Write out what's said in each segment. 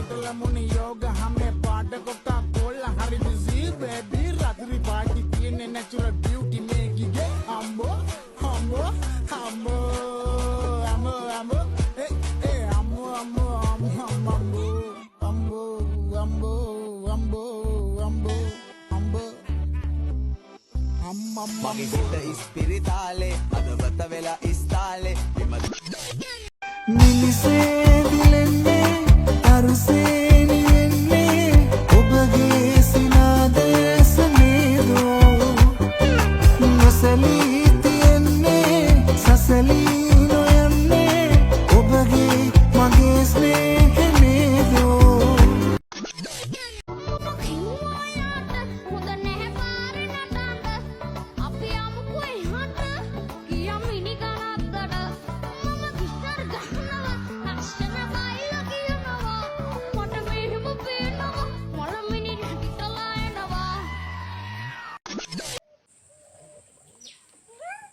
hotel मुनि योग हमें पाट कोका कोला हरी बिजी बेबी रात्रि पार्टी तीन natural beauty making ambo ambo ambo ambo ambo eh ambo ambo ambo ambo ambo ambo ambo ambo ambo මගේ හිත ඉස්පිරිතාලේ අදවත වෙලා ඉස්තාලේ මිලිසේ දිලෙන්නේ අරුසේ නිවෙන්නේ ඔබගේ සිනාදය සමේදෝ නොසලී තියෙන්නේ සසලී නොයන්නේ ඔබගේ මගේ ස්නේහ නේදෝ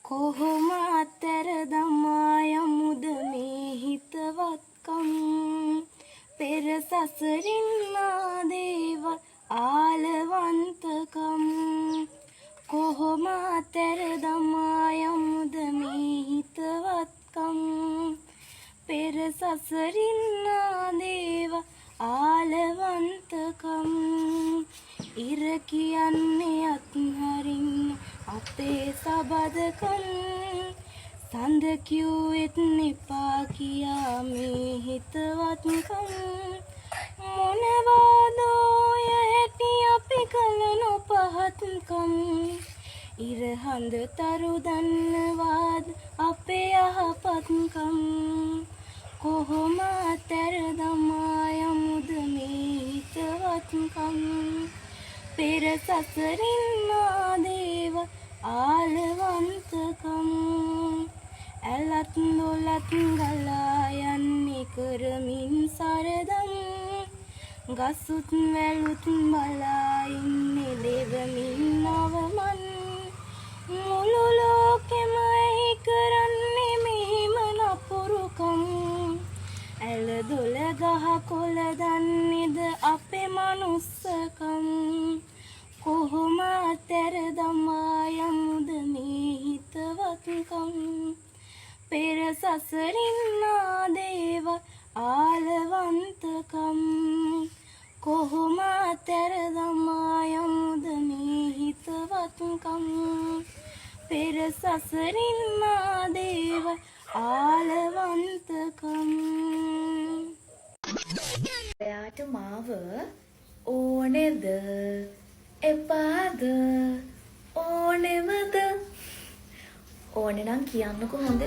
කොහොම අතර දමා යමුද මේ හිතවත්කම් පෙර සසරින් ආදේවල් ආලවන්තකම් කොහොම අතර දමා යමුද මේ හිතවත්කම් පෙර සසරින් ආදේවල් ආලවන්තකම් ඉර කියන්නේ අත්හරින්න අපේ සබදකම් සඳ කිව්වෙත් නිපා කියා මේ හිතවත්කම් මොනවාදෝය හැටි අපි කල නොපහත්කම් ඉර හඳ තරු දන්නවාද අපේ යහපත්කම් කොහොම අතර දමා යමුද මේ හිතවත්කම් පෙර සසරින් ආදේව ආලවන්තකම් ඇලත් නොලත් ගලා යන්නේ කරමින් සරදම් ගසුත් වැලුත් බලා ඉන්නේ දෙවමින් නවමන් මුළු ලෝකෙම එහි කරන්නේ මෙහෙම නපුරුකම් ඇල දොල ගහ කොළ දන්නේද අපේ මනුස්සකම් කොහොම අතර දමා යමුද මේ හිතවත්කම් පෙර සසරින් ආදේව ආලවන්තකම් කොහොම අතර දමා යමුද මේ හිතවත්කම් පෙර සසරින් ආදේව ආලවන්තකම් එයාට මාව ඕනෙද එපාද ඕනෙමද ඕනේ නම් කියන්නකෝ හොඳ